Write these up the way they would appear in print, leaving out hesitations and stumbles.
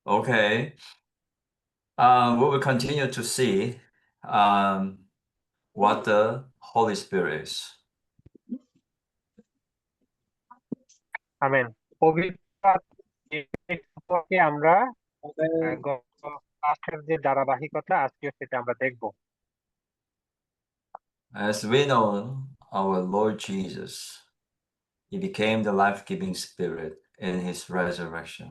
Okay. We will continue to see what the Holy Spirit is. Amen. পবিত্র আত্মা সম্পর্কে আমরা ক্লাসের যে ধারাবাহিকতা আজকে সেটা আমরা দেখব। As we know, our Lord Jesus, he became the life-giving Spirit in his resurrection.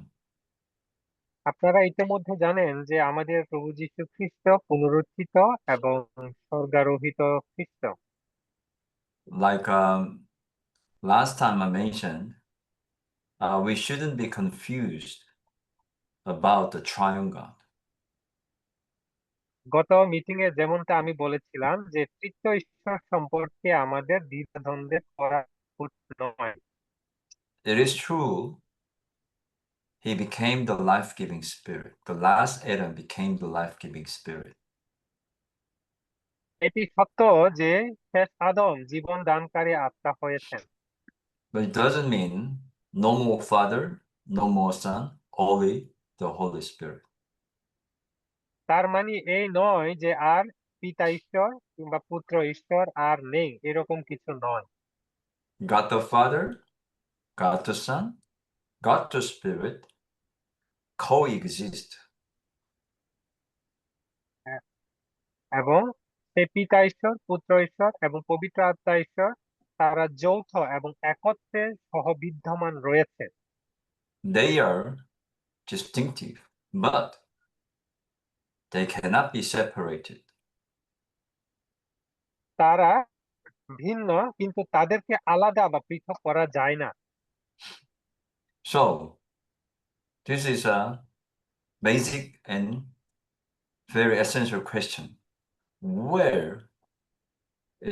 আপনারা ইতিমধ্যে জানেন যে আমাদের প্রভু যীশু খ্রিস্ট পুনরুত্থিত এবং স্বর্গারোহিত খ্রিস্ট। Like last time I mentioned, we shouldn't be confused about the triune God. গত মিটিং এ যেমনটা আমি বলেছিলাম যে তৃতীয় ঈশ্বর সম্পর্কে আমাদের দ্বিধাদ্বন্দ্বে করা উচিত নয়। It is true, he became the life-giving Spirit. The last Adam became the life-giving Spirit. এটি সত্য যে শেষ আদম জীবন দানকারী আত্মা হয়েছেন, But it doesn't mean no more Father, no more Son, only the Holy Spirit. তার মানে এই নয় যে আর পিতা ঈশ্বর কিংবা পুত্র ঈশ্বর আর নেই, এরকম কিছু নয়। God the Father, God the Son, God the Spirit coexist. এবং সেই পিতা ঈশ্বর, পুত্র ঈশ্বর এবং পবিত্র আত্মা ঈশ্বর তারা যৌথ এবং একত্রে সহবিদ্যমান রয়েছে। They are distinctive, but they cannot be separated. তারা ভিন্ন কিন্তু তাদেরকে আলাদা বা পৃথক করা যায় না। So, this is a basic and very essential question. Where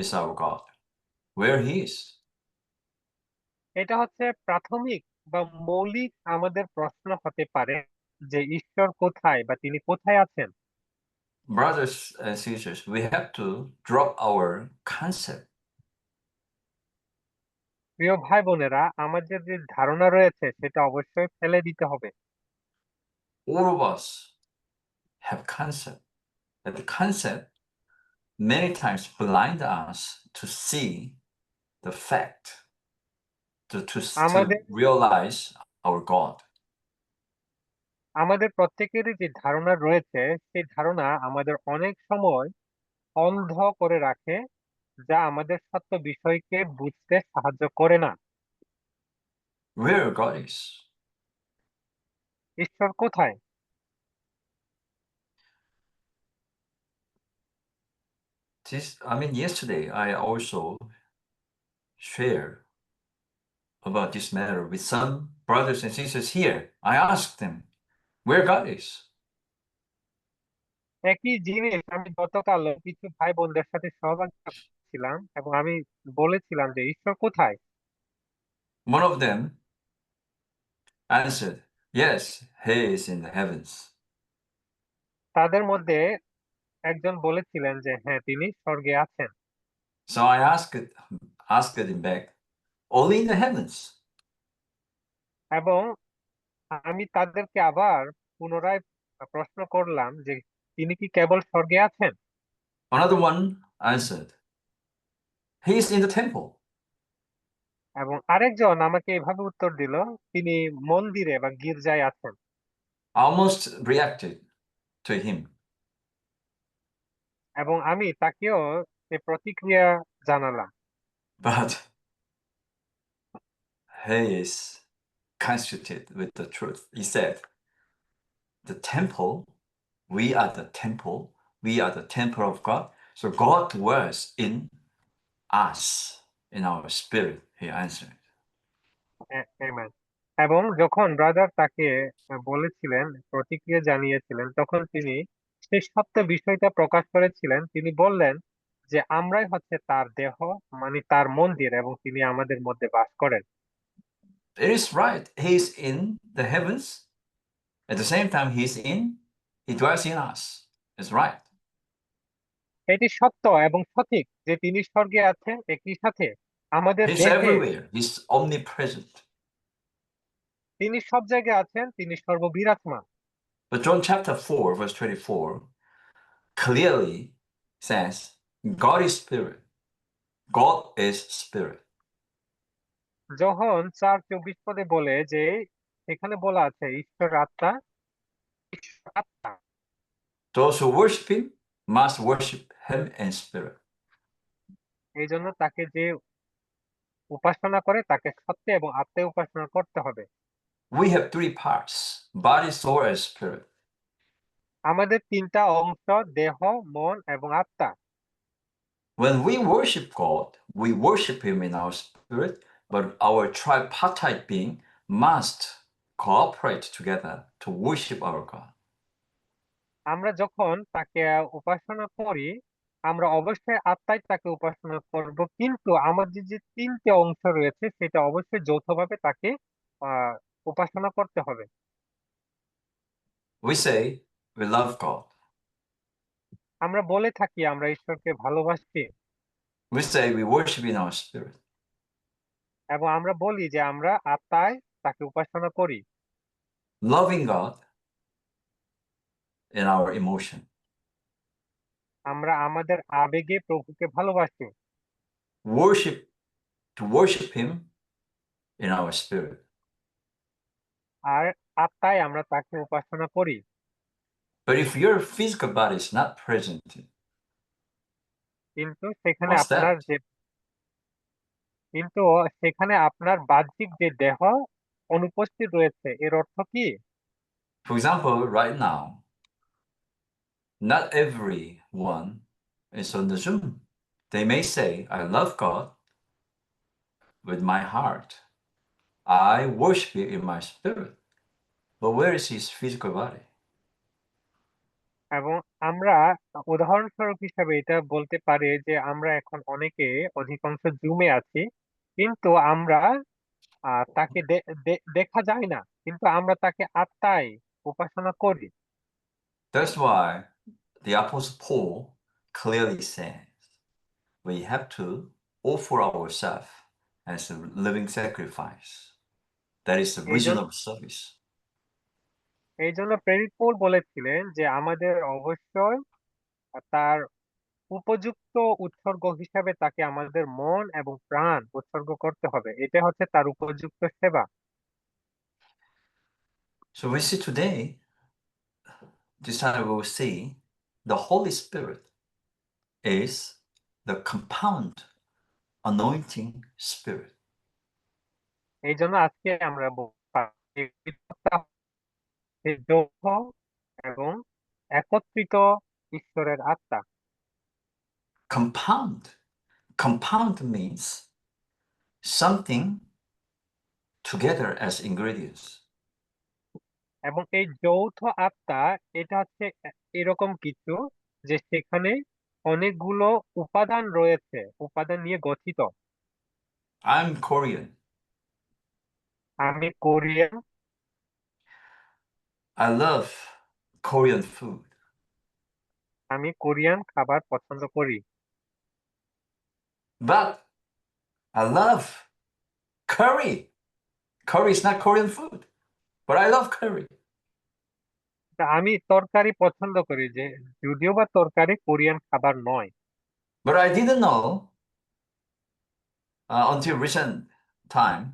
is our God? Where he is? এটা হচ্ছে প্রাথমিক বা মৌলিক আমাদের প্রশ্ন হতে পারে যে ঈশ্বর কোথায় বা তিনি কোথায় আছেন। Brothers and sisters, we have to drop our concept. প্রিয় ভাই বোনেরা, আমাদের যে ধারণা রয়েছে সেটা অবশ্যই ফেলে দিতে হবে। All of us have concept. And the concept many times blind us to see the fact, to আমাদের realize our God. আমাদের প্রত্যেকেরই যে ধারণা রয়েছে সেই ধারণা আমাদের অনেক সময় অন্ধ করে রাখে, যা আমাদের সত্য বিষয়কে বুঝতে সাহায্য করে না। Where God is. ঈশ্বর কোথায়? Yesterday I also shared about this matter with some brothers and sisters here. I asked them where God is. একই জিনিস আমি গতকাল কিছু ভাই বোনদের সাথে সহযোগিতা ছিলাম এবং আমি বলেছিলাম যে ঈশ্বর কোথায়। One of them answered, yes, he is in the heavens. তাদের মধ্যে একজন বলেছিলেন যে হ্যাঁ, তিনি স্বর্গে আছেন। So I asked him back, only in the heavens? এবং আমি তাদেরকে আবার পুনরায় প্রশ্ন করলাম যে তিনি কি কেবল স্বর্গে আছেন? Another one answered, he is in the temple. এবং আরেকজন আমাকে এভাবে উত্তর দিল, তিনি মন্দিরে বা গির্জায় আছেন। I almost reacted to him. এবং আমি তাকেও এই প্রতিক্রিয়া জানালাম। But he is constituted with the truth. He said, the temple, we are the temple, we are the temple of God. So God dwells in us, in our spirit, he answered. Amen. এবং যখন brother তাকে বলেছিলেন, প্রতিক্রিয়া জানিয়েছিলেন, তখন তিনি সেই সত্য বিষয়টা প্রকাশ করেছিলেন। তিনি বললেন যে আমরাই হচ্ছে তার দেহ, মানে তার মন্দির, এবং তিনি আমাদের মধ্যে বাস করেন। It is right. He is in the heavens. At the same time, he dwells in us. It's right. এটি সত্য এবং সঠিক যে তিনি স্বর্গে আছেন, একই সাথে আমাদের He's দেহে everywhere. He's omnipresent. তিনি সব জায়গায় আছেন, তিনি সর্ববিরাজমান। But John chapter 4, verse 24 clearly says, God is spirit. God is spirit. যোহন 4:24 বলে যে এখানে বলা আছে ঈশ্বর আত্মা, ঈশ্বর আত্মা। Those who worship him must worship him in spirit. এই জন্য তাকে যে উপাসনা করে তাকে সত্যে এবং আত্মায় উপাসনা করতে হবে। We have three parts: body, soul, and spirit. আমাদের 3টা অংশ, দেহ, মন এবং আত্মা। When we worship God, we worship him in our spirit, but our tripartite being must cooperate together to worship our God. আমরা যখন তাকে উপাসনা করি, আমরা অবশ্যই আত্মায় তাকে উপাসনা করব, কিন্তু আমাদের যে 3টে অংশ রয়েছে সেটা অবশ্যই যৌথভাবে তাকে আহ উপাসনা করতে হবে। We say we love God. আমরা বলে থাকি আমরা ঈশ্বরকে ভালোবাসি, We say we worship in our spirit. এবং আমরা বলি যে আমরা আত্মায় তাকে উপাসনা করি। Loving God in our emotion. আমরা আমাদের আবেগে প্রভুকে ভালোবাসি, To worship him in our spirit. আর আত্মায় আমরা তাকে উপাসনা করি। But if your physical body is not present, কিন্তু সেখানে what's আপনার that? যে কিন্তু সেখানে আপনার বাহ্যিক যে দেহ অনুপস্থিত রয়েছে, এর অর্থ কি? For example, right now, not everyone is on the Zoom. They may say, I love God with my heart. I worship him in my spirit. But where is his physical body? এবং আমরা উদাহরণস্বরূপ হিসাবে এটা বলতে পারি যে আমরা এখন অধিকাংশ জুমে আছি, কিন্তু আমরা তাকে দেখা যায় না, কিন্তু আমরা তাকে আত্মায় উপাসনা করি। That's why the Apostle Paul clearly says we have to offer ourselves as a living sacrifice. That is the এই জন্য reasonable service. এই জন্য প্রেরিত পৌল বলেছিলেন যে আমাদের অবশ্যই তার উপযুক্ত উৎসর্গ হিসাবে তাকে আমাদের মন এবং প্রাণ উৎসর্গ করতে হবে। এটা হচ্ছে তার উপযুক্ত সেবা। So we see today, this time we will see the Holy Spirit is the compound anointing spirit. এই জন্য আজকে আমরা বলতে পারি যে কৃতজ্ঞতা হচ্ছে যৌথ এবং একত্রিত ঈশ্বরের আত্মা। Compound. Compound means something together as ingredients. এবং এই যৌথ আত্মা এটা হচ্ছে এরকম কিছু যে সেখানে অনেকগুলো উপাদান রয়েছে, উপাদান নিয়ে গঠিত। I'm Korean. আমি Korean, I love Korean food. আমি কোরিয়ান খাবার পছন্দ করি। But I love curry. Curry is not Korean food, but I love curry. তা আমি তরকারি পছন্দ করি, যে যদিও বা তরকারি কোরিয়ান খাবার নয়। But I didn't know until recent time,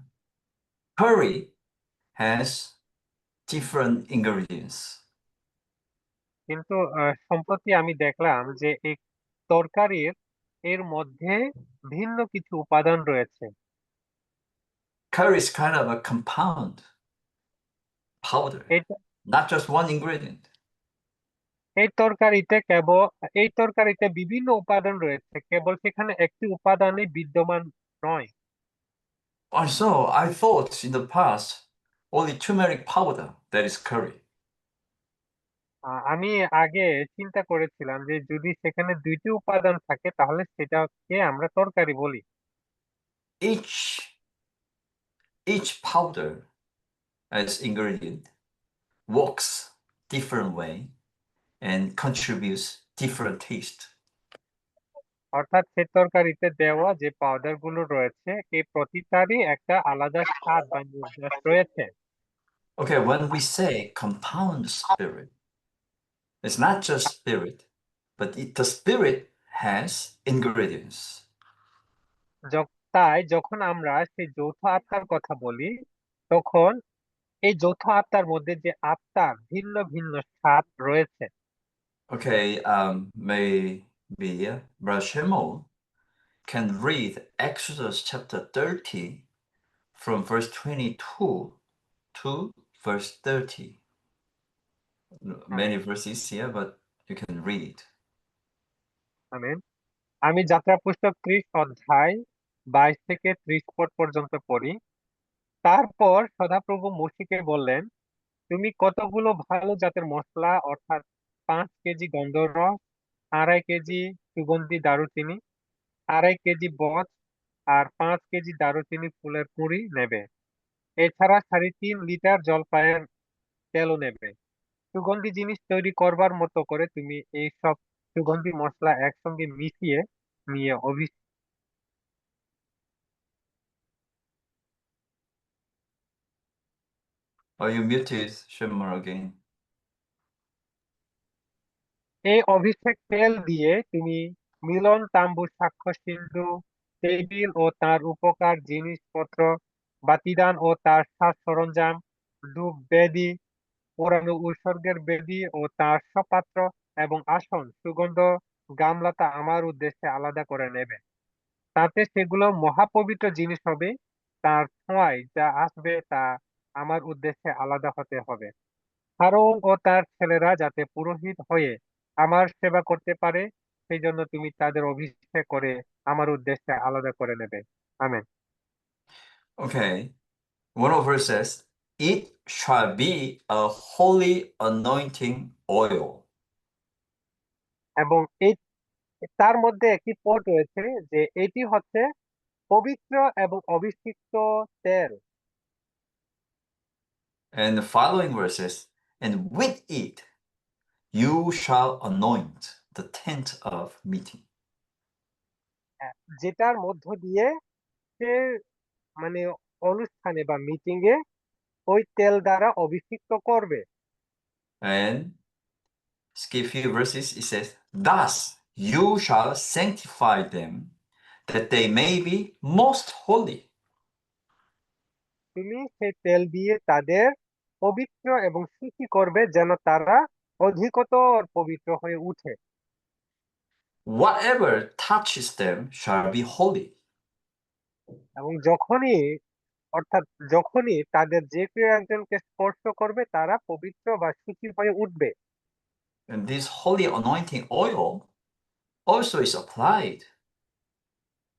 curry has different ingredients. কিন্তু সম্প্রতি আমি দেখলাম যে এই তরকারির এর মধ্যে ভিন্ন কিছু উপাদান রয়েছে। Curry is kind of a compound powder, এটা not just one ingredient. এই এই তরকারিতে বিভিন্ন উপাদান রয়েছে, কেবল সেখানে একটি উপাদানই বিদ্যমান নয়। Also, I thought in the past only turmeric powder that is curry. আমি আগে চিন্তা করেছিলাম যে যদি সেখানে 2টি উপাদান থাকে তাহলে সেটাকে আমরা তরকারি বলি। Each powder as ingredient works different way and contributes different taste. অর্থাৎ সে তরকারিতে দেওয়া যে পাউডার গুলো রয়েছে এই প্রতিটারই একটা আলাদা স্বাদ বা নির্যাস রয়েছে। Okay, when we say compound spirit, it's not just spirit, but the spirit has ingredients. তাই যখন আমরা সেই যৌথ আত্মার কথা বলি, তখন এই যৌথ আত্মার মধ্যে যে আত্মার ভিন্ন ভিন্ন স্বাদ রয়েছে। Okay, maybe Brother Shimon can read Exodus chapter 30 from verse 22 to verse 30. Many Amin, verses here, but you can read. আমিন। আমি যাত্রা পুস্তক 30 অধ্যায় 22 থেকে 30 পদ পর্যন্ত পড়ি। তারপর সদাপ্রভু মোশেকে বললেন, তুমি কতগুলো ভালো জাতের মশলা অর্থাৎ 5 কেজি গন্ধরস, 2.5 কেজি সুগন্ধি দারুচিনি, 2.5 কেজি বচ আর 5 কেজি দারুচিনি ফুলের কুঁড়ি নেবে। এছাড়া 3.5 লিটার জলপাইয়ের তেলও নেবে। সুগন্ধি জিনিস তৈরি করবার মতো করে তুমি এই সব সুগন্ধি মশলা একসঙ্গে মিশিয়ে নিয়ে Oh, you muted Shimon again. এই অভিষেক তেল দিয়ে তুমি মিলন তাম্বু, সাক্ষ্য সিন্ধু, টেবিল ও তার উপকার জিনিসপত্র, বাতিদান ও তার সাজ সরঞ্জাম, ধূপ বেদী, পোড়ানো উৎসর্গের বেদী ও তার সব পাত্র এবং আসন সুগন্ধ গামলাটা আমার উদ্দেশ্যে আলাদা করে নেবে। তাতে সেগুলো মহাপবিত্র জিনিস হবে। তার ছোঁয়ায় যা আসবে তা আমার উদ্দেশ্যে আলাদা হতে হবে। হারুন ও তার ছেলেরা যাতে পুরোহিত হয়ে আমার সেবা করতে পারে, সেই জন্য তুমি তাদের অভিষেক করে আমার উদ্দেশ্যে আলাদা করে নেবে। Amen. Okay, one of verse says, it shall be a holy anointing oil. এবং এই তার মধ্যে একটি পদ রয়েছে যে এটি হচ্ছে পবিত্র এবং অভিষিক্ত তেল। And the following verses, and with it you shall anoint the tent of meeting. যেটার মধ্য দিয়ে সে মানে অনুষ্ঠানে বা মিটিং এ ওই তেল দ্বারা অভিষিক্ত করবে। And skip few verses, it says, thus you shall sanctify them, that they may be most holy. তুমি সেই তেল দিয়ে তাদের পবিত্র এবং শুচি করবে, যেন তারা অধিকতর পবিত্র হয়ে উঠে। Whatever touches them shall be holy. এবং অর্থাৎ যখনই তাদের যে কেউ একজনকে স্পর্শ করবে তারা পবিত্র বা শুচি হয়ে উঠবে। And this holy anointing oil also is applied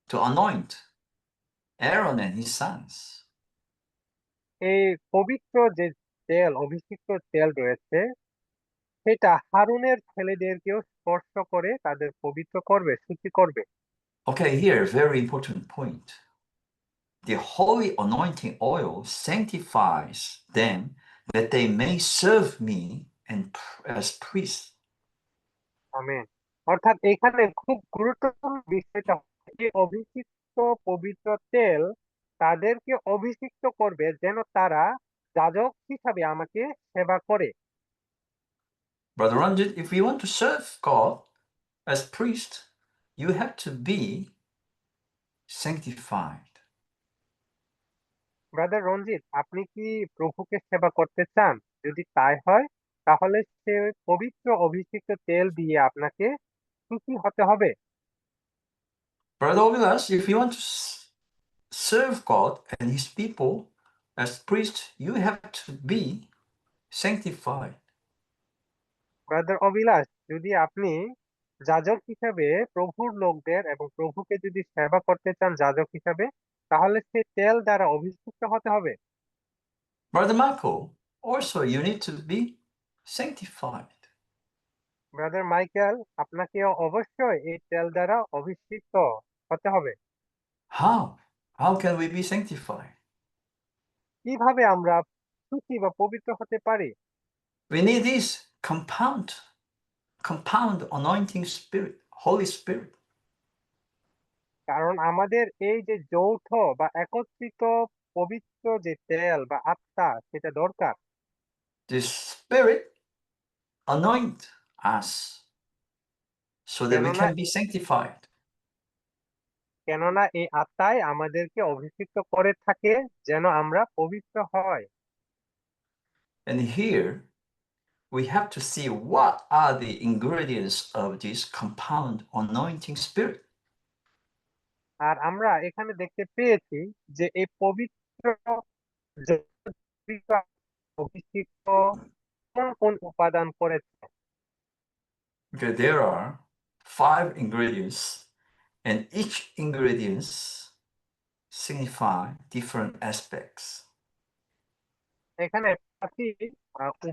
to anoint Aaron and his sons. এই পবিত্র যে তেল, অভিষিক্ত তেল রয়েছে, সেটা হারুনের ছেলেদেরকেও স্পর্শ করে তাদের পবিত্র করবে, শুচি করবে। Okay, here, very important point. The holy anointing oil sanctifies them that they may serve me and as priests. Amen. অর্থাৎ এখানে খুব গুরুত্বপূর্ণ বিষয়টা হচ্ছে যে অভিষিক্ত পবিত্র তেল তাদেরকে অভিষিক্ত করবে যেন তারা যাজক হিসাবে আমাকে সেবা করে। Brother Ranjit, if you want to serve God as priest, you have to be sanctified. Brother Ranjit, আপনি কি প্রভুকে সেবা করতে চান? যদি তাই হয়, তাহলে সে পবিত্র অভিষিক্ত তেল দিয়ে আপনাকে শুচি হতে হবে। Brother Ovilas, if you want to serve God and his people as priest, you have to be sanctified. Brother Abhilash, যদি আপনি যাজক হিসাবে প্রভুর লোকদের এবং প্রভুকে যদি সেবা করতে চান যাজক হিসাবে, তাহলে সে তেল দ্বারা অভিষিক্ত হতে হবে। Brother Michael, also you need to be sanctified. Brother Michael, আপনাকে অবশ্যই এই তেল দ্বারা অভিষিক্ত হতে হবে। How? How can we be sanctified? কিভাবে আমরা শুচি বা পবিত্র হতে পারি? We need this compound anointing spirit, Holy Spirit. কারণ আমাদের এই যে যৌথ বা একত্রিত পবিত্র যে তেল বা আত্মা, সেটা দরকার। the Spirit anoint us so that we কেননা can be sanctified. কেননা এই আত্মাই আমাদেরকে অভিষিক্ত করে থাকে যেন আমরা পবিত্র হয়। And here we have to see what are the ingredients of this compound anointing spirit. আর আমরা এখানে দেখতে পেয়েছি যে এই পবিত্র অভিষিক্ত কোন কোন উপাদান করেছে। Okay, there are 5 ingredients, and each ingredients signify different aspects. এখানে 5টি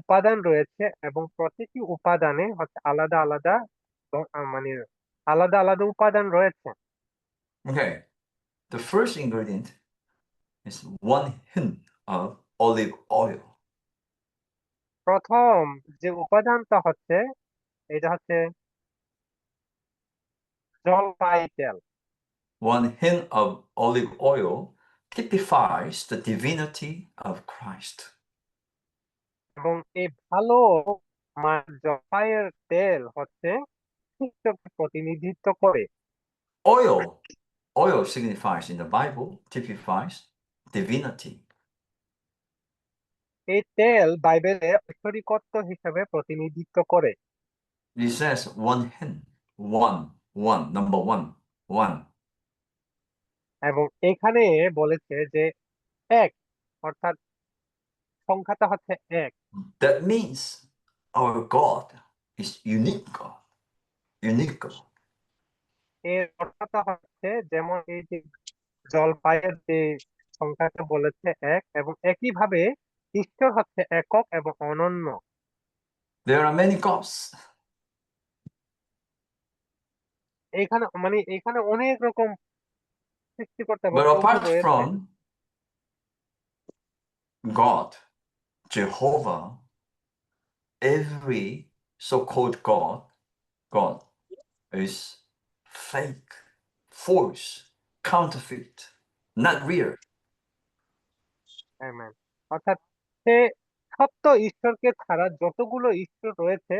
উপাদান রয়েছে এবং প্রতিটি উপাদানে হচ্ছে আলাদা আলাদা মানে আলাদা আলাদা উপাদান রয়েছে। Okay, the first ingredient is 1 hint of olive oil. প্রথম যে উপাদানটা হচ্ছে এটা হচ্ছে জলপাই তেল। 1 hint of olive oil typifies the divinity of Christ. এবং এই ভালো জলপাইয়ের তেল হচ্ছে খ্রিস্টকে প্রতিনিধিত্ব করে। Oil signifies in the Bible, typifies divinity. এই তেল বাইবেলে ঐশ্বরিকত্ব হিসেবে প্রতিনিধিত্ব করে। It says 1 hint, number 1. এবং এখানে বলেছে যে এক, অর্থাৎ সংখ্যাটা হচ্ছে এক। That means our God is unique God. এর অর্থটা হচ্ছে যেমন এই যে জলপাইয়ের যে সংখ্যাটা বলেছে এক, এবং একইভাবে ঈশ্বর হচ্ছে একক এবং অনন্য। There are many gods, এখানে অনেক রকম সৃষ্টিকর্তা বা but প্রভু apart রয়েছে। from God, Jehovah, every so-called God is fake, false, counterfeit, not real. Amen. অর্থাৎ সে সত্য ঈশ্বরকে ছাড়া যতগুলো ঈশ্বর রয়েছে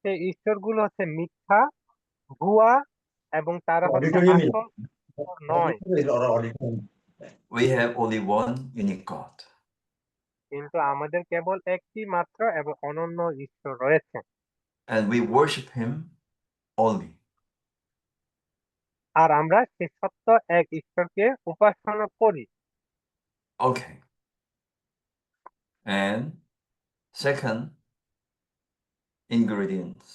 সেই ঈশ্বরগুলো হচ্ছে মিথ্যা, ভুয়া, এবং তারা হচ্ছে আসল ঈশ্বর নয়। We have only one unique God. কিন্তু আমাদের কেবল একটি মাত্র এবং অনন্য ঈশ্বর রয়েছে। And we worship him only. আর আমরা সেই সত্য এক ঈশ্বরকে উপাসনা করি। Okay. And second ingredients,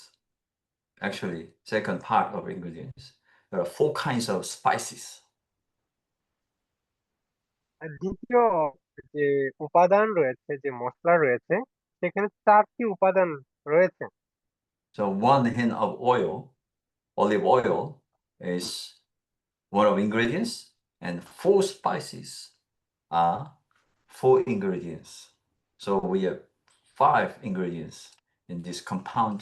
actually, second part of ingredients, there are 4 kinds of spices. আর দ্বিতীয় যে উপাদান রয়েছে, যে মশলা রয়েছে, সেখানে 4টি উপাদান রয়েছে। So 1 hint of olive oil is one of ingredients, and 4 spices are 4 ingredients. So we have 5 ingredients in this compound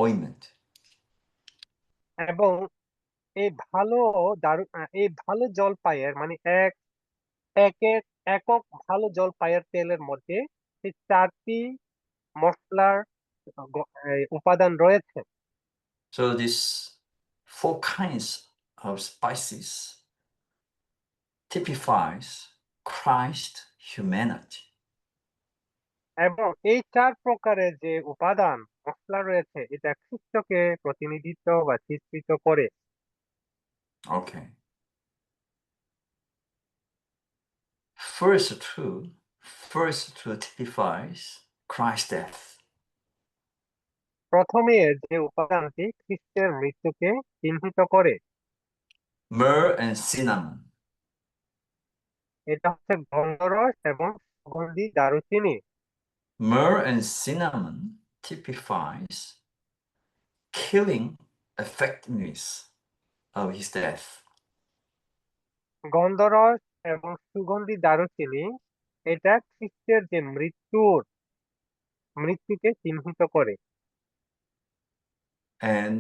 ointment. এবং এই ভালো জলপাইয়ের একক ভালো জলপাইয়ের তেলের মধ্যে এই 4টি মশলার উপাদান রয়েছে। So these 4 kinds of spices typifies Christ's humanity. এবং এই 4 প্রকারের যে উপাদান মশলা রয়েছে এটা খ্রিস্টকে প্রতিনিধিত্ব বা চিত্রিত করে। Okay. First truth typifies Christ's death. প্রথমে যে উপাদানটি খ্রিস্টের মৃত্যুকে চিহ্নিত করে Myrrh and cinnamon. এটা হচ্ছে গন্ধরস এবং সুগন্ধি দারুচিনি। Myrrh and cinnamon typifies killing effectiveness of his death. গন্ধরস এবং সুগন্ধি দারুচিনি এটা খ্রিস্টের যে মৃত্যুকে চিহ্নিত করে। And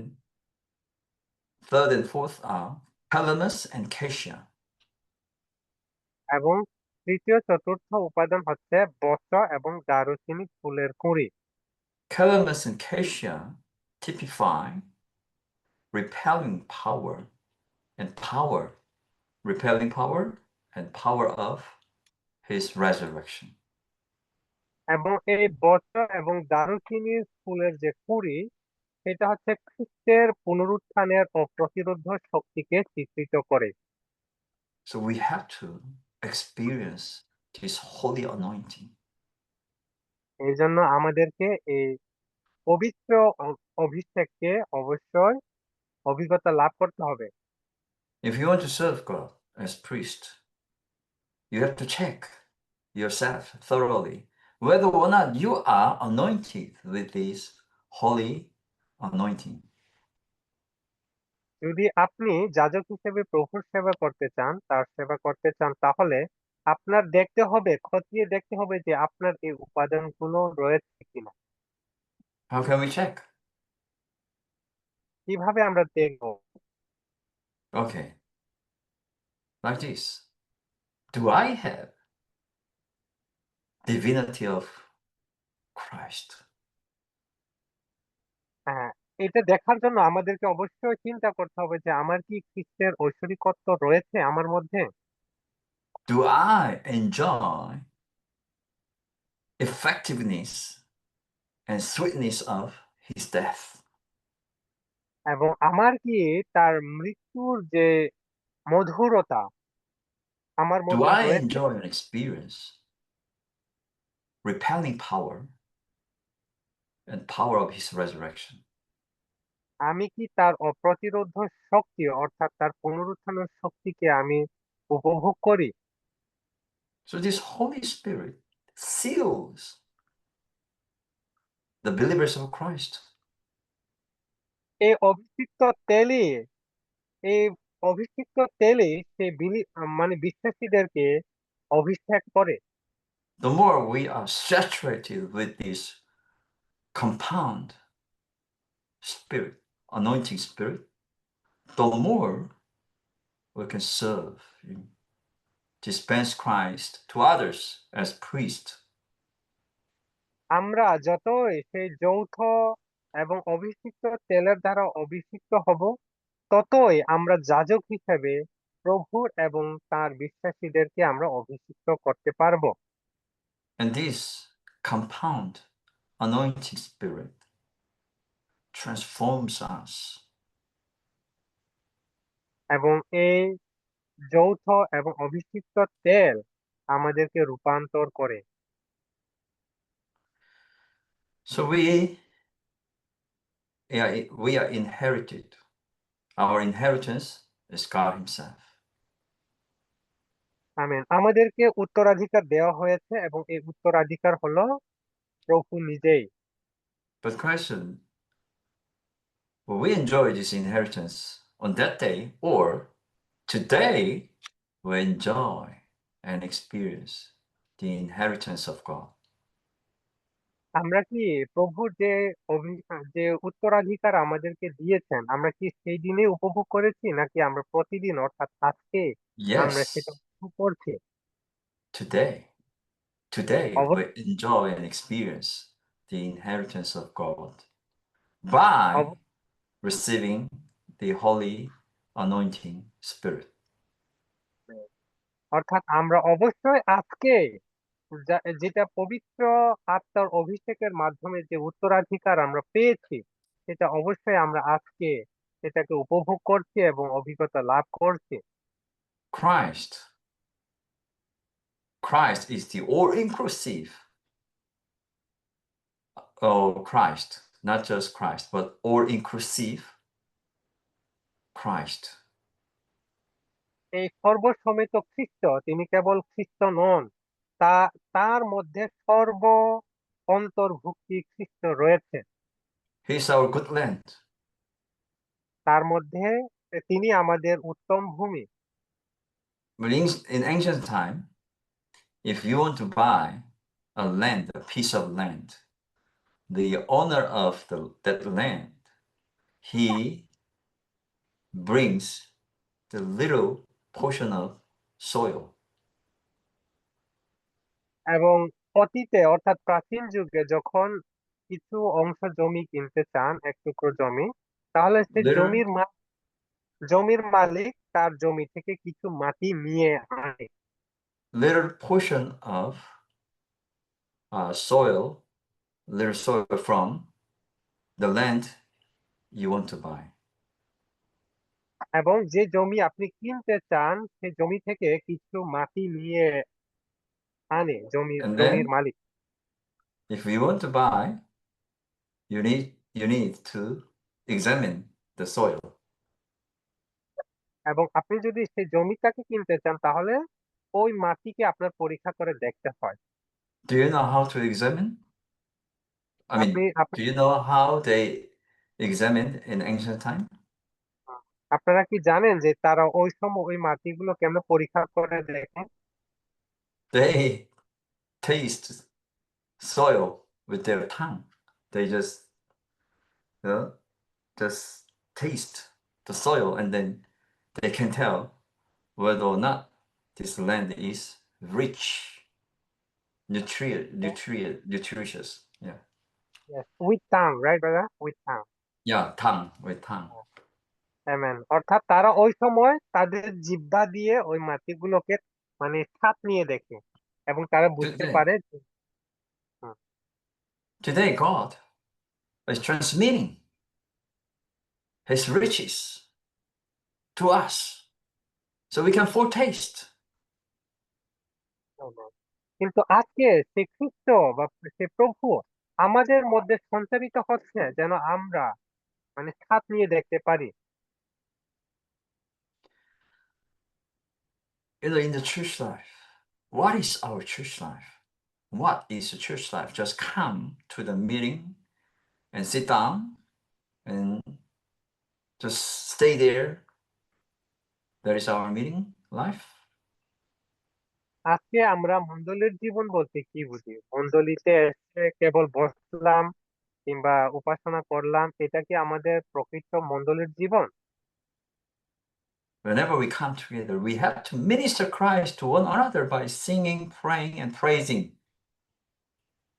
third and fourth are calamus and cassia. এবং তৃতীয় চতুর্থ উপাদান হচ্ছে বস্ত্র এবং দারুচিনি ফুলের কুঁড়ি। Calamus and cassia typify repelling power, repelling power and power of his resurrection. এবং এই বস্ত্র এবং দারুচিনির ফুলের যে কুঁড়ি, সেটা হচ্ছে খ্রিস্টের পুনরুত্থানের ও প্রতিরোধ শক্তিকে চিত্রিত করে। So we have to experience this holy anointing. এই জন্য আমাদেরকে এই পবিত্র অভিষেককে অবশ্যই অভিজ্ঞতা লাভ করতে হবে। If you want to serve God as priest, you have to check yourself thoroughly whether or not you are anointed with this holy anointing. যদি আপনি যাজক হিসেবে প্রভুর সেবা করতে চান, তার সেবা করতে চান, তাহলে আপনার দেখতে হবে, খতিয়ে দেখতে হবে যে আপনার এই উপাদানগুলো রয়েছে কিনা। How can we check? কিভাবে আমরা দেখব? Okay, like this. Do I have divinity of Christ? হ্যাঁ, এটা দেখার জন্য আমাদেরকে অবশ্যই চিন্তা করতে হবে যে আমার কি খ্রিস্টের ঐশ্বরিকত্ব রয়েছে আমার মধ্যে, Do I enjoy effectiveness and sweetness of his death? এবং আমার কি তার মৃত্যুর যে মধুরতা আমার Do মধ্যে I রয়েছে। enjoy and experience repelling power and power of his resurrection? আমি কি তার অপ্রতিরোধ শক্তি অর্থাৎ তার পুনরুত্থানের শক্তিকে আমি উপভোগ করি। So this Holy Spirit seals the believers of Christ. এই অভিষিক্ত তেলই এই অভিষিক্ত তেলই সেই মানে বিশ্বাসীদেরকে অভিষেক করে। The more we are saturated with this compound spirit, anointing spirit, the more we can serve, dispense Christ to others as priest. আমরা যতই সেই যৌথ এবং অভিষিক্ত তেলের দ্বারা অভিষিক্ত হব, ততই আমরা যাজক হিসেবে প্রভুর এবং তার বিশ্বাসীদেরকে আমরা অভিষিক্ত করতে পারবো। And this compound anointing spirit transforms us. এবং এই যৌথ এবং অভিষিক্ত তেল আমাদেরকে রূপান্তর করে। So we are inherited. Our inheritance is God himself. Amen. আমাদেরকে উত্তরাধিকার দেওয়া হয়েছে এবং এই উত্তরাধিকার হলো প্রভু নিজেই। But question, will we enjoy this inheritance on that day, or today we enjoy and experience the inheritance of God? আমরা কি প্রভুর যে উত্তরাধিকার আমাদেরকে দিয়েছেন, আমরা কি সেই দিনে উপভোগ করেছি, নাকি আমরা প্রতিদিন অর্থাৎ আজকে আমরা Yes, সেটা উপভোগ করছি? today. Today we অবশ্যই enjoy and experience the inheritance of God by receiving the holy anointing spirit. অর্থাৎ আমরা অবশ্যই আজকে যেটা পবিত্র আত্মার অভিষেকের মাধ্যমে যে উত্তরাধিকার আমরা পেয়েছি, সেটা অবশ্যই আমরা আজকে সেটাকে উপভোগ করছি এবং অভিজ্ঞতা লাভ করছি। Christ is the all-inclusive Christ, not just Christ, but all-inclusive Christ. এই সর্বসমেত খ্রিস্ট, তিনি কেবল খ্রিস্ট নন, তা তার মধ্যে অন্তর্ভুক্তি খ্রিস্ট রয়েছে। He is our good land. তার মধ্যে তিনি আমাদের উত্তম ভূমি। But in ancient time, if you want to buy a piece of land, the owner of that land, he brings the little portion of soil. এবং অতীতে অর্থাৎ প্রাচীন যুগে যখন কিছু অংশ জমি কিনতে চান, এক টুকরো জমি, তাহলে সে little জমির মালিক তার জমি থেকে কিছু মাটি নিয়ে আনে। little portion of soil, little soil from the land you want to buy. এবং যে জমি আপনি কিনতে চান সেই জমি থেকে কিছু মাটি নিয়ে আনে And জমির then Malik. if you want to buy, you need to examine the soil. এবং আপনি যদি সেই জমিটাকে কিনতে চান তাহলে ওই মাটিকে আপনার পরীক্ষা করে দেখতে হয়। Do you know how to examine? I mean, আপনি আপনি do you know how they examined in ancient time? আপনারা কি জানেন যে তারা ওই সময় ওই মাটিগুলো কেমন পরীক্ষা করে দেখে? They taste soil with their tongue. They you know, just taste the soil and then they can tell whether or not this land is rich, nutritious. Yeah. Yes, with tongue, right, brother? With tongue. Yeah, tongue with tongue. Amen. অর্থাৎ তারা ওই সময় তাদের জিহ্বা দিয়ে ওই মাটিগুলোকে মানে স্বাদ নিয়ে দেখে এবং তারা বুঝতে Today, পারে হুম, today God is transmitting his riches to us so we can foretaste. Amen. কিন্তু আজকে সে খ্রিস্ট বা সে প্রভু আমাদের মধ্যে সঞ্চারিত হচ্ছে যেন আমরা মানে স্বাদ নিয়ে দেখতে পারি। In the church life, what is our church life? What is the church life? Just come to the meeting and sit down and just stay there. That is our meeting life. আজকে আমরা মণ্ডলীর জীবন বলতে কি বুঝি? মণ্ডলীতে এসে কেবল বসলাম কিংবা উপাসনা করলাম, এটা কি আমাদের প্রকৃত মণ্ডলীর জীবন? Whenever we come together, we have to minister Christ to one another by singing, praying, and praising.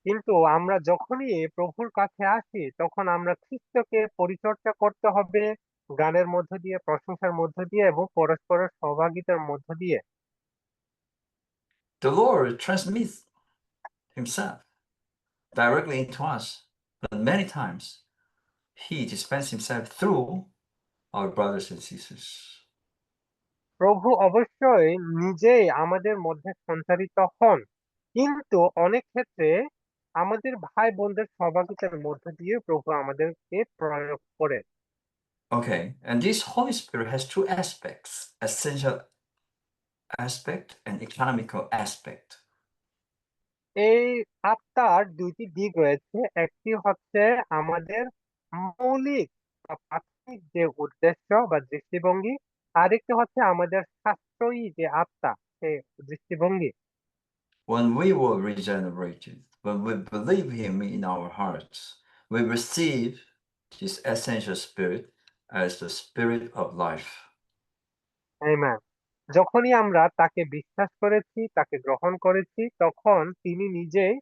কিন্তু আমরা যখনই প্রভুর কাছে আসি তখন আমরা খ্রিস্টকে পরিচর্যা করতে হবে গানের মধ্য দিয়ে, প্রশংসার মধ্য দিয়ে এবং পরস্পরের সহভাগিতার মধ্য দিয়ে। The Lord transmits himself directly into us, but many times he dispenses himself through our brothers and sisters. প্রভু অবশ্যই নিজেই আমাদের মধ্যে সঞ্চারিত হন, কিন্তু অনেক ক্ষেত্রে আমাদের ভাই বোনদের সহভাগিতার মধ্য দিয়ে প্রভু আমাদেরকে প্রয়োগ করে। Okay, and this Holy Spirit has two aspects, essential aspect and economical aspect. এই আত্মার দুইটি দিক রয়েছে, একটি হচ্ছে আমাদের মৌলিক বা প্রাথমিক যে উদ্দেশ্য বা দৃষ্টিভঙ্গি, আরেকটি হচ্ছে আমাদের সাশ্রয়ী যে আত্মা সে দৃষ্টিভঙ্গি। When we were regenerated, when we believe him in our hearts, we receive this essential spirit as the spirit of life. Amen. যখনই আমরা তাকে বিশ্বাস করেছি, তাকে গ্রহণ করেছি, তখন তিনি নিজেই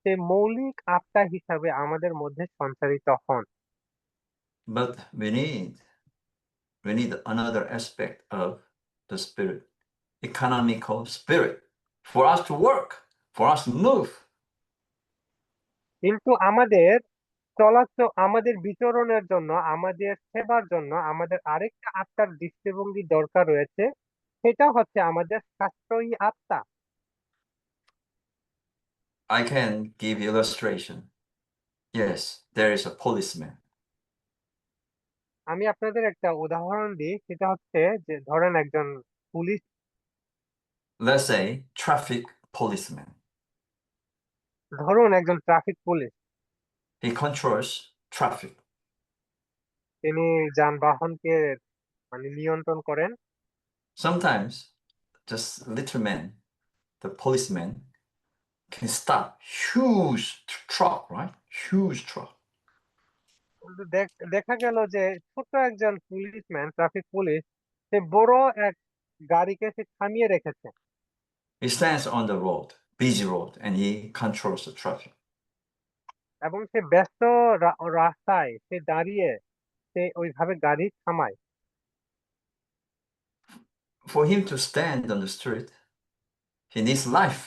সে মৌলিক আত্মা হিসাবে আমাদের মধ্যে সঞ্চারিত হন। But we need another aspect of the spirit, economical spirit, for us to work, for us to move. কিন্তু আমাদের বিচরণের জন্য, আমাদের সেবার জন্য আমাদের আরেকটা আত্মার দৃষ্টিভঙ্গি দরকার রয়েছে, সেটা হচ্ছে আমাদের সাশ্রয়ী আত্মা। I can give illustration. Yes, there is a policeman. আমি আপনাদের একটা উদাহরণ দিই, সেটা হচ্ছে যে ধরেন একজন police, Let's say traffic policeman. ধরুন একজন traffic police, He controls traffic. তিনি যানবাহনকে মানে নিয়ন্ত্রণ করেন। Sometimes just little man, the policeman, can stop huge truck, right? Huge truck. কিন্তু দেখা গেল যে ছোট একজন পুলিশম্যান, ট্রাফিক পুলিশ, সে বড় এক গাড়িকে সে থামিয়ে রেখেছে। He stands on the road busy road and he controls the traffic. এবং সে ব্যস্ত রাস্তায় সে দাঁড়িয়ে সে ওইভাবে গাড়ি থামায়। For him to stand on the street, he needs life.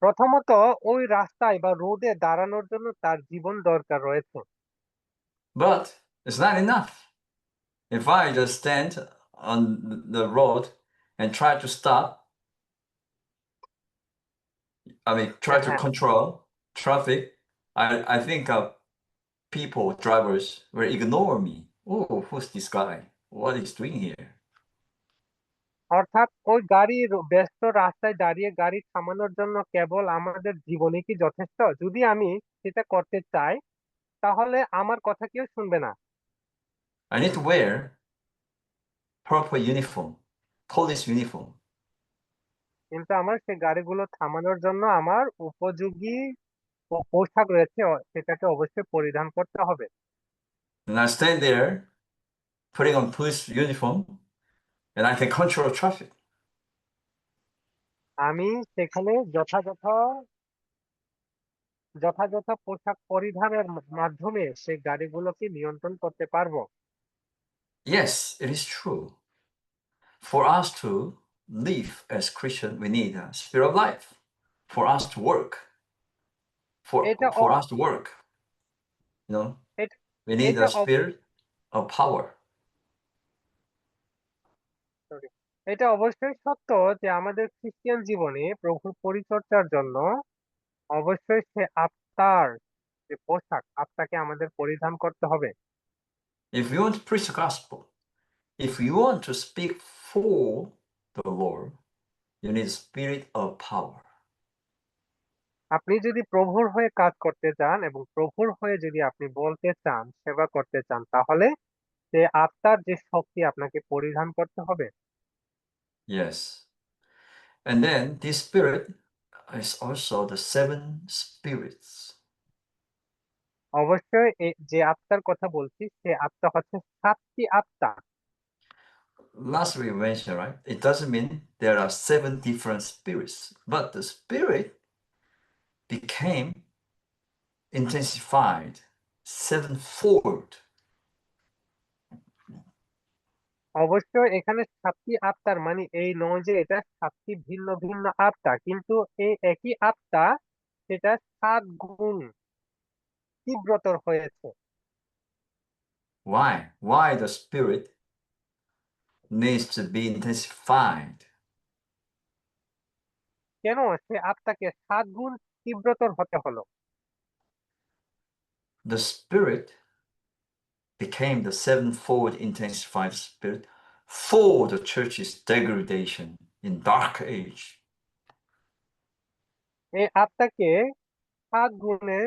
প্রথমত ওই রাস্তায় বা রোডে দাঁড়ানোর জন্য তার জীবন দরকার রয়েছে। But it's not enough. If I just stand on the road and try to stop, try to হ্যাঁ, control traffic, I think people, drivers will ignore me. Oh, who's this guy? What is doing here? অর্থাৎ ওই গাড়ির ব্যস্ত রাস্তায় দাঁড়িয়ে গাড়ি থামানোর জন্য কেবল আমাদের জীবনে কি যথেষ্ট? যদি আমি সেটা করতে চাই তাহলে আমার কথা কেউ শুনবে না। I need to wear proper uniform, police uniform. কিন্তু আমার সেই গাড়িগুলো থামানোর জন্য আমার উপযোগী পোশাক রয়েছে, সেটাকে অবশ্যই পরিধান করতে হবে। And I stand there putting on police uniform and I can control traffic. আমি সেখানে যথাযথ পোশাক পরিধানের মাধ্যমে সেই গাড়িগুলোকে নিয়ন্ত্রণ করতে পারবো। Yes, it is true. For us to live as Christian, we need a spirit of life. For us to work, এটা for us to work, you know, এটা we need এটা a spirit of power. sorry, এটা অবশ্যই সত্য যে আমাদের Christian জীবনে প্রভুর পরিচর্যার জন্য অবশ্যই সে আত্মার যে পোশাক, আত্মাকে আমাদের পরিধান করতে হবে। If you want to preach the gospel, if you want to speak for the Lord, you need a spirit of power. আপনি যদি প্রভুর হয়ে কাজ করতে চান এবং প্রভুর হয়ে যদি আপনি বলতে চান, সেবা করতে চান, তাহলে সে আত্মার যে শক্তি আপনাকে পরিধান করতে হবে। Yes. And then this spirit is also the seven spirits. অবশ্যই যে আত্মার কথা বলছি সে আত্মা হচ্ছে 7টি আত্মা। Last we mentioned, right? It doesn't mean there are 7 different spirits, but the spirit became intensified sevenfold. অবশ্যই এখানে 7টি আত্মার মানে এই নয় যে এটা 7টি ভিন্ন ভিন্ন আত্মা, কিন্তু এই একই আত্মা সেটা 7 গুণ তীব্রতর হয়েছে। Why? Why the spirit needs to be intensified? কেন সে আত্মাকে 7 গুণ তীব্রতর হতে হলো? The spirit became the sevenfold intensified spirit for the church's degradation in dark age. এই আত্মাকে 7 গুণে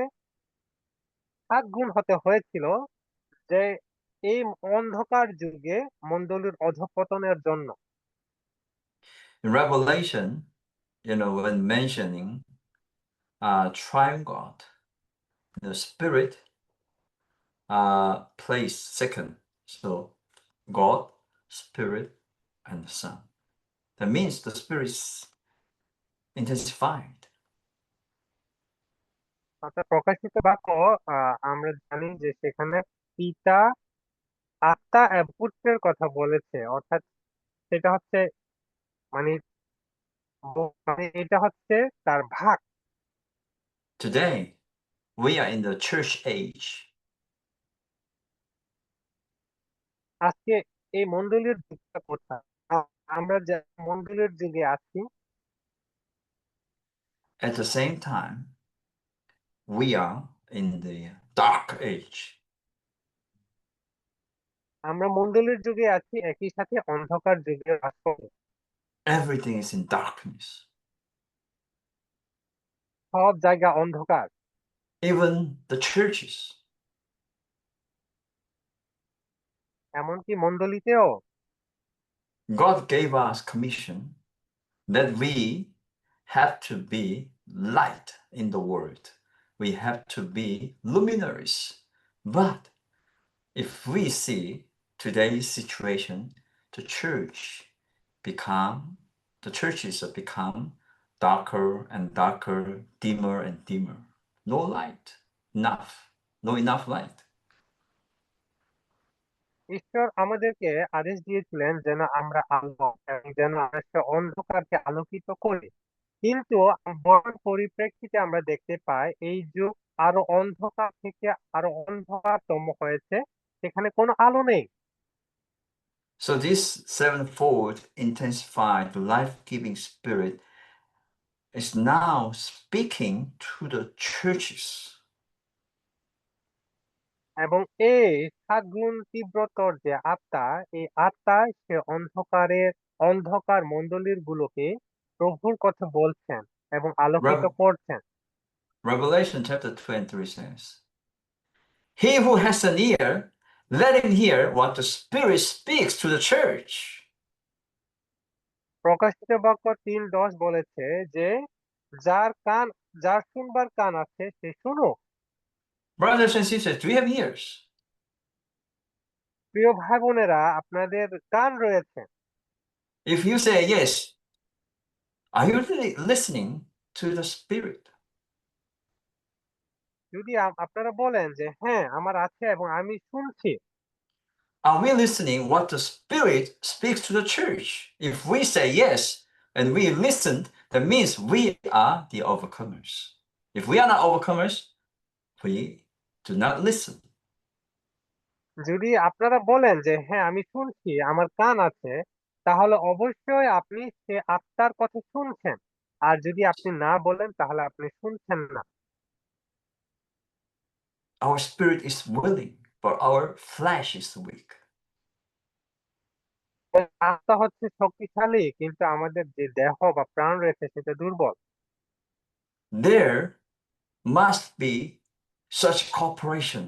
7 গুণ হতে হয়েছিল যে এই অন্ধকার যুগে মণ্ডলীর অধঃপতনের জন্য। In Revelation, when mentioning triune God, the spirit placed second. So God, spirit, and the Son. That means the spirit is intensified. অর্থাৎ প্রকাশিত বাক্য আমরা জানি যে সেখানে পিতা, আত্মা এবং পুত্রের কথা বলেছে, অর্থাৎ সেটা হচ্ছে মানে মানে এটা হচ্ছে তার ভাগ। Today, we are in the church age. আজকে এই মণ্ডলীর যুগটা কোথায়? আমরা যে মণ্ডলীর যুগে আছি, At the same time, we are in the dark age. আমরা মণ্ডলীর যুগে আছি, একই সাথে অন্ধকার যুগে বাস করি। Everything is in darkness. সব জায়গা অন্ধকার। Even the churches. এমনকি মণ্ডলীতেও। God gave us commission that we have to be light in the world. We have to be luminaries. But if we see today's situation, the churches have become darker and darker, dimmer and dimmer. No light. Enough. No enough light. ঈশ্বর আমাদেরকে আদেশ দিয়েছিলেন যেন আমরা আলো এবং যেন আমরা সে অন্ধকারকে আলোকিত করি, কিন্তু বর্তমান পরিপ্রেক্ষিতে আমরা দেখতে পাই এই যুগ আরো অন্ধকার থেকে আরো অন্ধকারতম হয়েছে, সেখানে কোনো আলো নেই। So this sevenfold intensified life-giving spirit is now speaking to the churches. এবং এই সাতগুণ তীব্রতর যে আত্মা, এই আত্মা সে অন্ধকার মণ্ডলীর গুলোকে প্রভুর কথা বলছেন এবং আলোকিত Rev- করছেন। Revelation chapter 2 and 3 says, He who has an ear, let him hear what the Spirit speaks to the church. প্রকাশিত বাক্য 3:10 বলেছে যে যার শুনবার কান আছে সে শুনুক। Brothers and sisters, do you have ears? প্রিয় ভাই বোনেরা, আপনাদের কান রয়েছে। If you say yes, are you really listening to the Spirit? যদি আপনারা বলেন যে হ্যাঁ আমার আছে এবং আমি শুনছি, Are we listening what the Spirit speaks to the church? If we say yes and we listened, that means we are the overcomers. If we are not overcomers, we do not listen. যদি আপনারা বলেন যে হ্যাঁ আমি শুনছি আমার কান আছে, তাহলে অবশ্যই আপনি সে আত্মার কথা শুনছেন। আর যদি আপনি না বলেন তাহলে আপনি শুনছেন না। Our spirit is willing, but our flesh is weak. আত্মা হচ্ছে শক্তিশালী, কিন্তু আমাদের যে দেহ বা প্রাণ রয়েছে সেটা দুর্বল। There must be such cooperation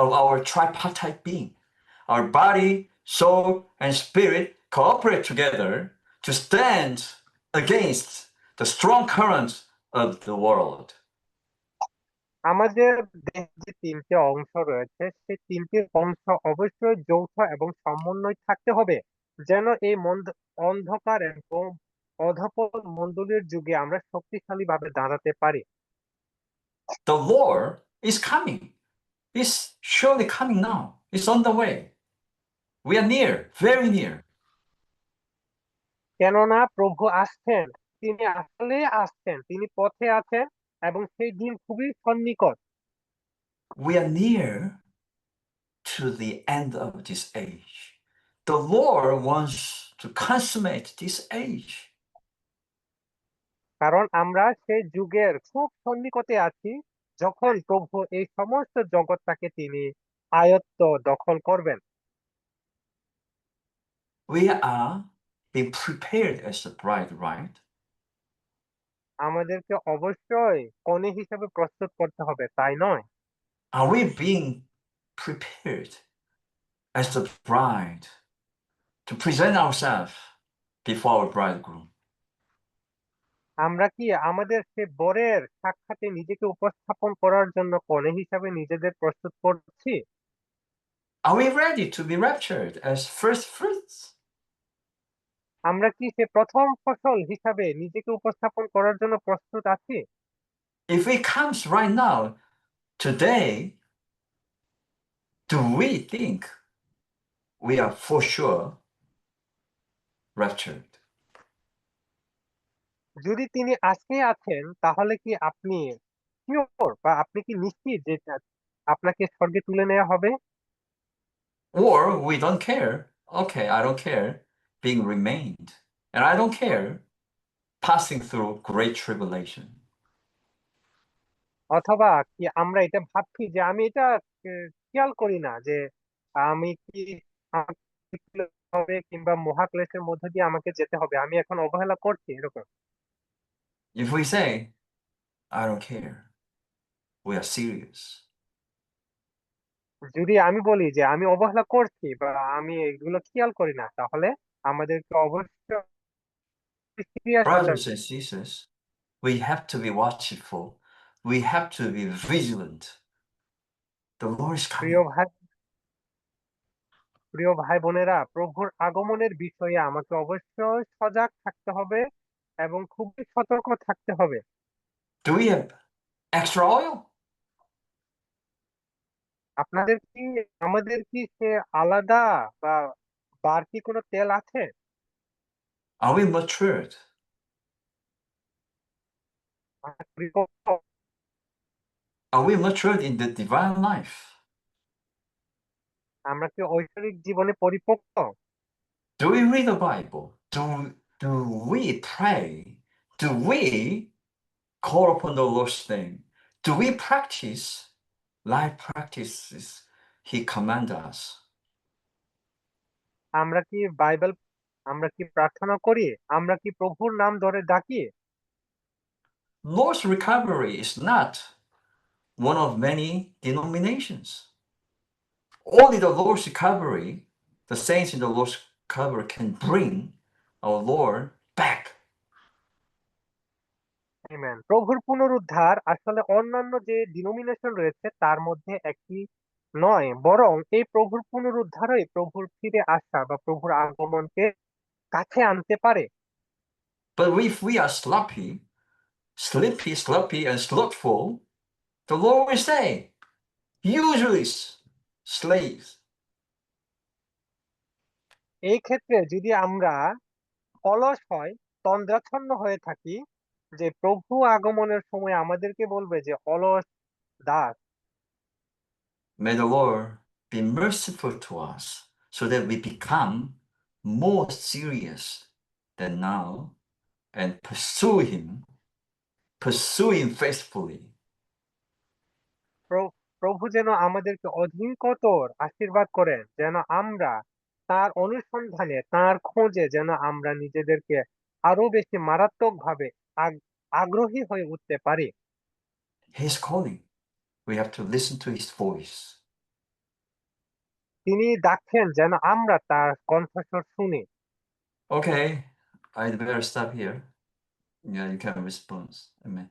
of our tripartite being. Our body, soul, and spirit cooperate together to stand against the strong currents of the world. আমাদের দেহের যে তিনটে অংশ রয়েছে সেই তিনটি অংশ অবশ্যই যৌথ এবং সমন্বয় থাকতে হবে, যেন এই অন্ধকার এবং অধপতন মণ্ডলীর যুগে আমরা শক্তিশালী ভাবে দাঁড়াতে পারি। The Lord is coming. He's surely coming now. It's on the way. We are near, very near. কেননা প্রভু আসছেন, তিনি আসলে আসছেন, তিনি পথে আছেন এবং সেই দিন খুবই সন্নিকট। We are near to the end of this age. The Lord wants to consummate this age. কারণ আমরা সেই যুগের খুব সন্নিকটে আছি, যখন প্রভু এই সমস্ত জগৎটাকে তিনি আয়ত্ত দখল করবেন। We are being prepared as the bride, right? আমাদেরকে অবশ্যই কনে হিসেবে প্রস্তুত করতে হবে, তাই নয়? Are we being prepared as the bride to present ourselves before our bridegroom? আমরা কি আমাদের সে বরের সাক্ষাতে নিজেকে উপস্থাপন করার জন্য কনে হিসাবে নিজেদের প্রস্তুত করছি? Are we ready to be raptured as first fruits? আমরা কি সে প্রথম ফসল হিসাবে নিজেকে উপস্থাপন করার জন্য প্রস্তুত আছি? If it comes right now, today, do we think we are for sure raptured? যদি তিনি আজকে আছেন, তাহলে কি আপনি শিওর বা আপনি কি নিশ্চিত যে আপনাকে স্বর্গে তুলে নেওয়া হবে? Or we don't care. Okay, I don't care being remained. And I don't care passing through great tribulation. অথবা কি আমরা এটা ভাবছি যে আমি এটা খেয়াল করি না যে আমি কি আমাকে হবে কিংবা মহাক্লেশের মধ্য দিয়ে আমাকে যেতে হবে, আমি এখন অবহেলা করছি এরকম। If we say, I don't care, we are serious. যদি আমি বলি যে আমি অবহেলা করছি বা আমি এগুলো খেয়াল করি না, তাহলে আমাদেরকে অবশ্যই সিরিয়াস হতে Brothers হবে। and sisters, we have to be watchful. We have to be vigilant. The Lord is প্রিয় coming. ভাই প্রিয় ভাই বোনেরা, প্রভুর আগমনের বিষয়ে আমাকে অবশ্যই সজাগ থাকতে হবে এবং খুবই সতর্ক থাকতে হবে। Do we have extra oil? আপনাদের কি আমাদের কি সে আলাদা বা বাড়তি কোনো তেল আছে? Are we matured? আমরা পরিপক্ক? Are we matured in the divine life? আমরা কি ঐশ্বরিক জীবনে পরিপক্ক? Do we read the Bible? Do we pray? Do we call upon the Lord's name? Do we practice life practices He commanded us? আমরা কি Bible আমরা কি প্রার্থনা করি? আমরা কি প্রভুর নাম ধরে ডাকি? Lord's recovery is not one of many denominations. Only the Lord's recovery, the saints in the Lord's recovery can bring our Lord back. Amen. প্রভুর পুনরুদ্ধার আসলে অন্যান্য যে ডিনোমিনেশন রয়েছে তার মধ্যে একটি নয়, বরং এই প্রভুর পুনরুদ্ধারই প্রভুর ফিরে আসা বা প্রভুর আগমনকে কাছে আনতে পারে। But if we are sloppy, and slothful, the Lord will say, usually slaves. এই ক্ষেত্রে যদি আমরা অলস হয়, তন্দ্রাচ্ছন্ন হয়ে থাকি, যে প্রভু আগমনের সময় আমাদেরকে বলবে যে অলস Das. May the Lord be merciful to us so that we become more serious than now and pursue Him faithfully. প্রভু যেন আমাদেরকে অধিকতর আশীর্বাদ করেন, যেন আমরা তার অনুসন্ধানে তার খোঁজে যেন আমরা নিজেদেরকে আরো বেশি মারাত্মকভাবে আগ্রহী হয়ে উঠতে পারি। He's calling. We have to listen to His voice. তিনি ডাকছেন যেন আমরা তার কণ্ঠস্বর শুনি। Okay, I'd better stop here. Yeah, you can respond. Amen.